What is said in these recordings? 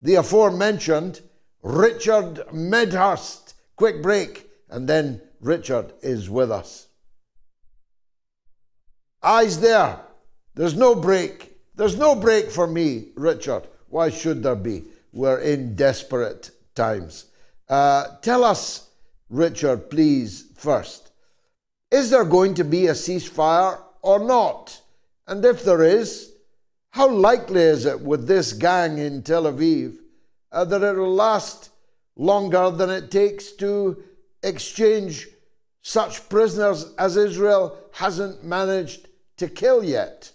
the aforementioned Richard Medhurst. Quick break, and then Richard is with us. Eyes there. There's no break. There's no break for me, Richard. Why should there be? We're in desperate times. Tell us, Richard, please, first, is there going to be a ceasefire or not? And if there is, how likely is it with this gang in Tel Aviv that it will last longer than it takes to exchange such prisoners as Israel hasn't managed to kill yet?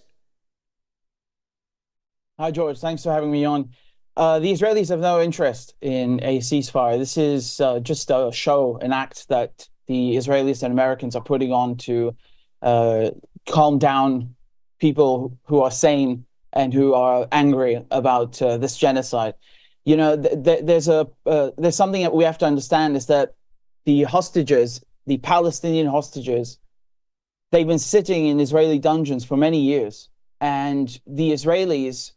Hi, George. Thanks for having me on. The Israelis have no interest in a ceasefire. This is just a show, an act that the Israelis and Americans are putting on to calm down people who are sane and who are angry about this genocide. You know, there's something that we have to understand, is that the hostages, the Palestinian hostages, they've been sitting in Israeli dungeons for many years, and the Israelis,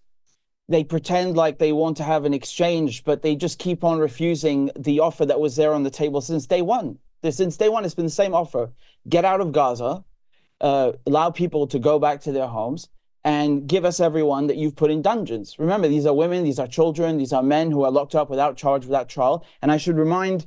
they pretend like they want to have an exchange, but they just keep on refusing the offer that was there on the table since day one. Since day one, it's been the same offer: get out of Gaza, allow people to go back to their homes, and give us everyone that you've put in dungeons. Remember, these are women, these are children, these are men who are locked up without charge, without trial. And I should remind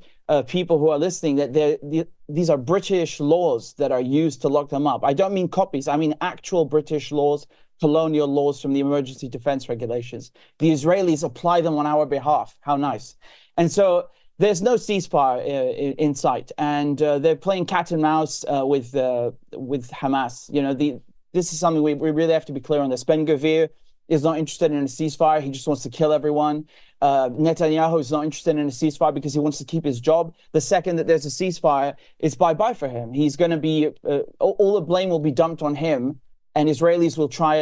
people who are listening that these are British laws that are used to lock them up. I don't mean copies, I mean actual British laws, colonial laws from the emergency defense regulations. The Israelis apply them on our behalf. How nice. And so there's no ceasefire in sight, and they're playing cat and mouse with Hamas. You know, this is something we really have to be clear on. This Ben Gvir is not interested in a ceasefire. He just wants to kill everyone. Netanyahu is not interested in a ceasefire because he wants to keep his job. The second that there's a ceasefire, it's bye-bye for him. He's going to be, all the blame will be dumped on him, and Israelis will try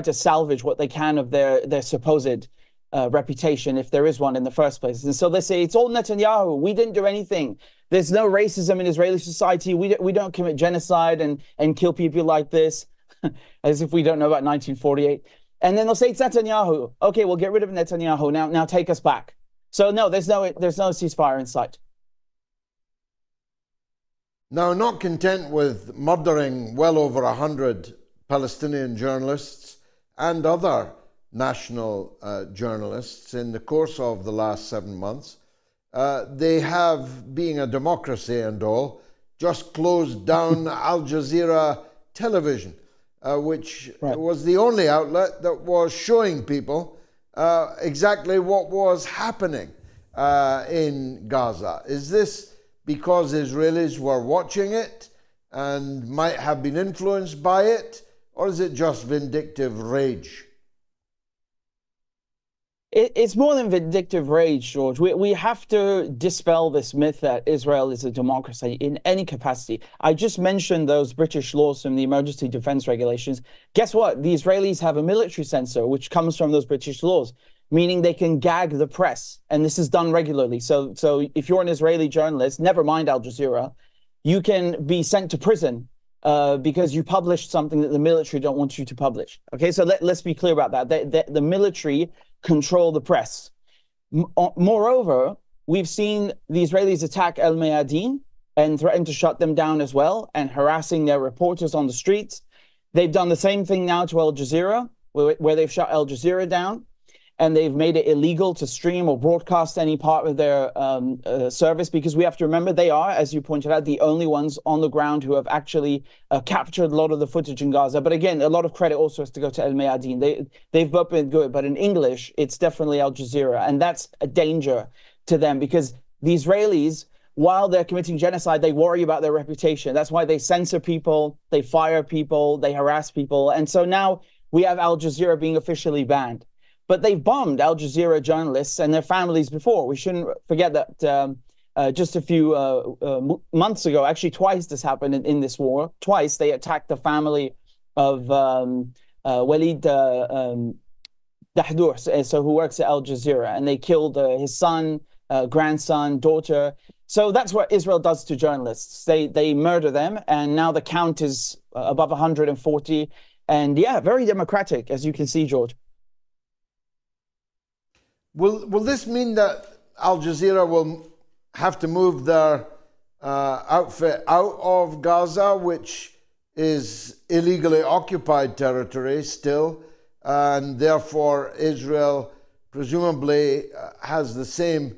to salvage what they can of their supposed reputation, if there is one in the first place. And so they say, it's all Netanyahu. We didn't do anything. There's no racism in Israeli society. We don't commit genocide and kill people like this, as if we don't know about 1948. And then they'll say, it's Netanyahu. Okay, we'll get rid of Netanyahu. Now take us back. So no, there's no ceasefire in sight. Now, not content with murdering well over 100 Palestinian journalists and other national journalists in the course of the last 7 months, they have, being a democracy and all, just closed down Al Jazeera television, which was the only outlet that was showing people exactly what was happening in Gaza. Is this because Israelis were watching it and might have been influenced by it, or is it just vindictive rage? It's more than vindictive rage, George. We have to dispel this myth that Israel is a democracy in any capacity. I just mentioned those British laws from the emergency defense regulations. Guess what? The Israelis have a military censor, which comes from those British laws, meaning they can gag the press. And this is done regularly. So if you're an Israeli journalist, never mind Al Jazeera, you can be sent to prison because you published something that the military don't want you to publish. Okay, so let's be clear about that. The military control the press. Moreover, we've seen the Israelis attack El Mayadeen and threaten to shut them down as well, and harassing their reporters on the streets. They've done the same thing now to Al Jazeera, where they've shut Al Jazeera down, and they've made it illegal to stream or broadcast any part of their service, because we have to remember they are, as you pointed out, the only ones on the ground who have actually captured a lot of the footage in Gaza. But again, a lot of credit also has to go to El Mayadeen. They've both been good, but in English, it's definitely Al Jazeera. And that's a danger to them, because the Israelis, while they're committing genocide, they worry about their reputation. That's why they censor people, they fire people, they harass people. And so now we have Al Jazeera being officially banned. But they've bombed Al Jazeera journalists and their families before. We shouldn't forget that just a few months ago, actually twice this happened in this war. Twice they attacked the family of Walid Dahdour, so who works at Al Jazeera, and they killed his son, grandson, daughter. So that's what Israel does to journalists. They murder them, and now the count is above 140. And yeah, very democratic, as you can see, George. Will this mean that Al Jazeera will have to move their outfit out of Gaza, which is illegally occupied territory still, and therefore Israel presumably has the same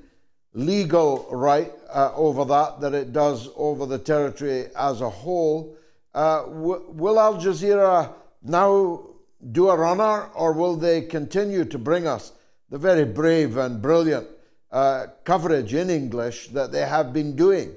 legal right over that it does over the territory as a whole? Will Al Jazeera now do a runner, or will they continue to bring us the very brave and brilliant coverage in English that they have been doing?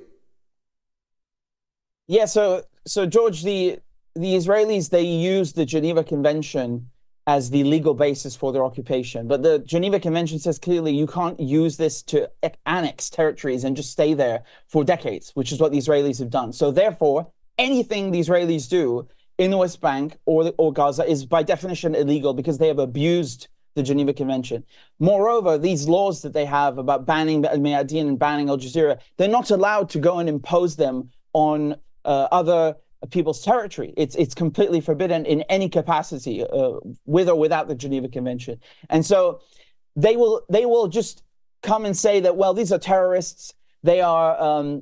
Yeah, so George, the Israelis, they use the Geneva Convention as the legal basis for their occupation. But the Geneva Convention says clearly you can't use this to annex territories and just stay there for decades, which is what the Israelis have done. So therefore, anything the Israelis do in the West Bank or Gaza is by definition illegal because they have abused the Geneva Convention. Moreover, these laws that they have about banning Al-Mayadeen and banning Al Jazeera, they're not allowed to go and impose them on other people's territory. It's completely forbidden in any capacity, with or without the Geneva Convention. And so they will just come and say that, well, these are terrorists. They are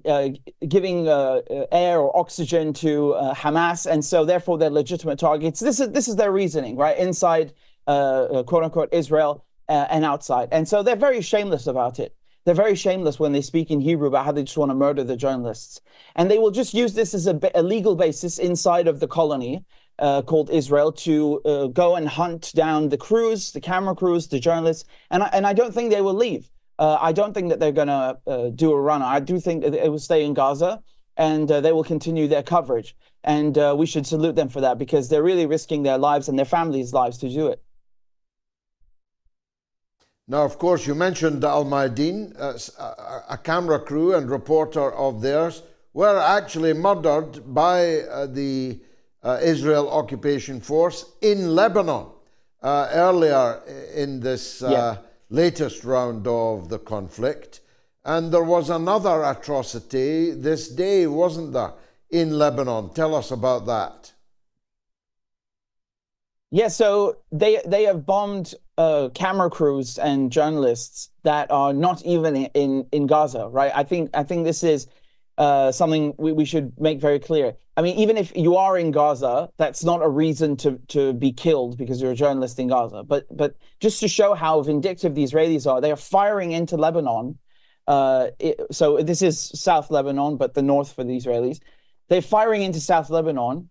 giving air or oxygen to Hamas, and so therefore they're legitimate targets. This is their reasoning, right? Inside, quote unquote, Israel and outside. And so they're very shameless about it. They're very shameless when they speak in Hebrew about how they just want to murder the journalists. And they will just use this as a legal basis inside of the colony called Israel to go and hunt down the crews, the camera crews, the journalists. And I don't think they will leave. I don't think that they're going to do a run. I do think that they will stay in Gaza and they will continue their coverage. And we should salute them for that because they're really risking their lives and their families' lives to do it. Now, of course, you mentioned Al-Mayadeen, a camera crew and reporter of theirs, were actually murdered by the Israel occupation force in Lebanon earlier in this latest round of the conflict. And there was another atrocity this day, wasn't there, in Lebanon? Tell us about that. Yeah, so they have bombed camera crews and journalists that are not even in Gaza, right? I think this is something we should make very clear. I mean, even if you are in Gaza, that's not a reason to be killed because you're a journalist in Gaza. But just to show how vindictive the Israelis are, they are firing into Lebanon. So this is South Lebanon, but the north for the Israelis. They're firing into South Lebanon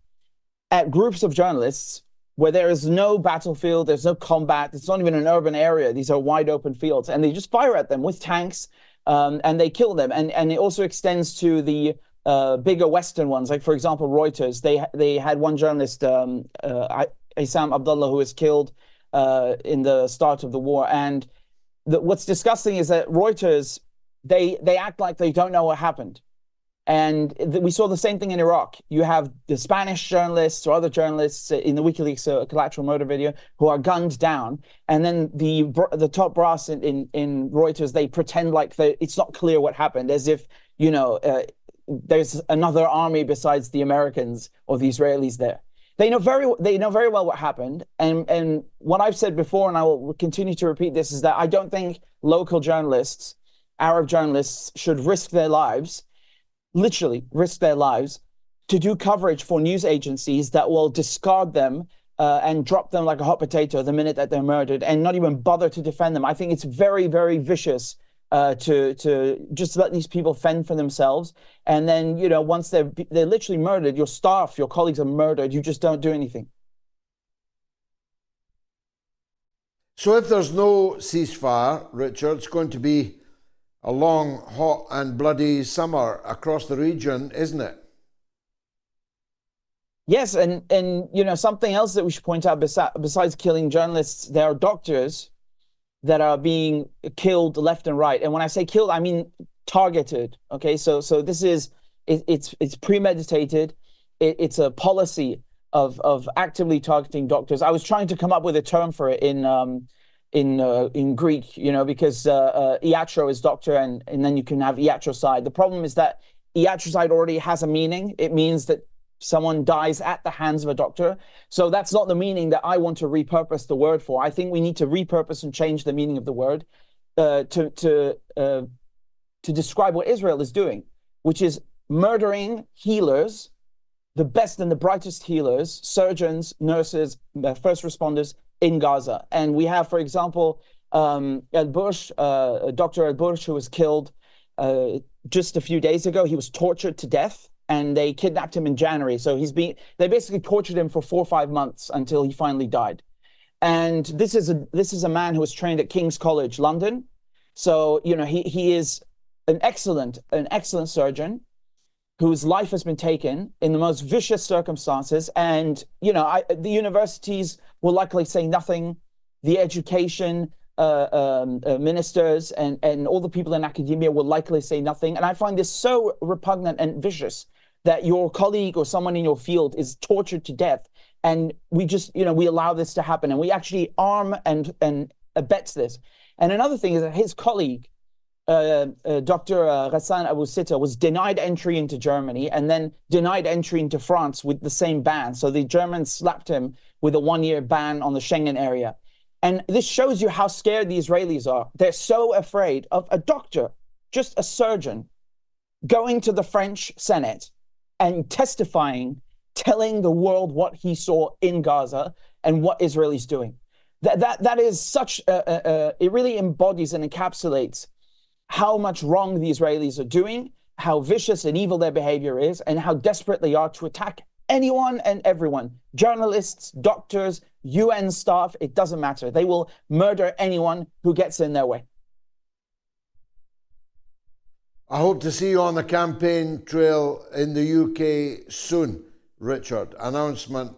at groups of journalists where there is no battlefield, there's no combat, it's not even an urban area. These are wide open fields. And they just fire at them with tanks and they kill them. And it also extends to the bigger Western ones. Like, for example, Reuters, they had one journalist, Issam Abdullah, who was killed in the start of the war. And what's disgusting is that Reuters, they act like they don't know what happened. And we saw the same thing in Iraq. You have the Spanish journalists or other journalists in the WikiLeaks collateral murder video who are gunned down. And then the top brass in Reuters, they pretend like it's not clear what happened, as if, there's another army besides the Americans or the Israelis there. They know very well what happened. And what I've said before, and I will continue to repeat this, is that I don't think local journalists, Arab journalists, should risk their lives, literally risk their lives, to do coverage for news agencies that will discard them and drop them like a hot potato the minute that they're murdered and not even bother to defend them. I think it's very, very vicious to just let these people fend for themselves. And then, once they're literally murdered, your staff, your colleagues are murdered, you just don't do anything. So if there's no ceasefire, Richard, it's going to be a long, hot and bloody summer across the region, isn't it? Yes, and something else that we should point out besides killing journalists, there are doctors that are being killed left and right. And when I say killed, I mean targeted. Okay, so this is it's premeditated. It's a policy of actively targeting doctors. I was trying to come up with a term for it in Greek, because iatro is doctor, and then you can have iatrocide. The problem is that iatrocide already has a meaning. It means that someone dies at the hands of a doctor. So that's not the meaning that I want to repurpose the word for. I think we need to repurpose and change the meaning of the word. to describe what Israel is doing, which is murdering healers, the best and the brightest healers, surgeons, nurses, first responders in Gaza. And we have, for example, Dr. El Bursh, who was killed just a few days ago. He was tortured to death, and they kidnapped him in January. So they basically tortured him for 4 or 5 months until he finally died. And this is a man who was trained at King's College, London. So, you know, he is an excellent surgeon whose life has been taken in the most vicious circumstances. And, you know, the universities will likely say nothing. The education ministers and all the people in academia will likely say nothing. And I find this so repugnant and vicious that your colleague or someone in your field is tortured to death. And we just, you know, we allow this to happen, and we actually arm and abets this. And another thing is that his colleague, Dr. Ghassan Abu Sitta, was denied entry into Germany and then denied entry into France with the same ban. So the Germans slapped him with a 1-year ban on the Schengen area. And this shows you how scared the Israelis are. They're so afraid of a doctor, just a surgeon, going to the French Senate and testifying, telling the world what he saw in Gaza and what Israel is doing. That is such, it really embodies and encapsulates how much wrong the Israelis are doing, how vicious and evil their behavior is, and how desperate they are to attack anyone and everyone. Journalists, doctors, UN staff, it doesn't matter. They will murder anyone who gets in their way. I hope to see you on the campaign trail in the UK soon, Richard. Announcement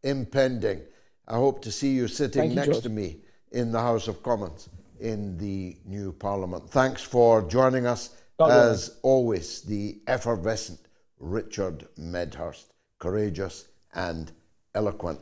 impending. I hope to see you sitting next to me in the House of Commons in the new Parliament. Thanks for joining us. As always, the effervescent Richard Medhurst, courageous and eloquent.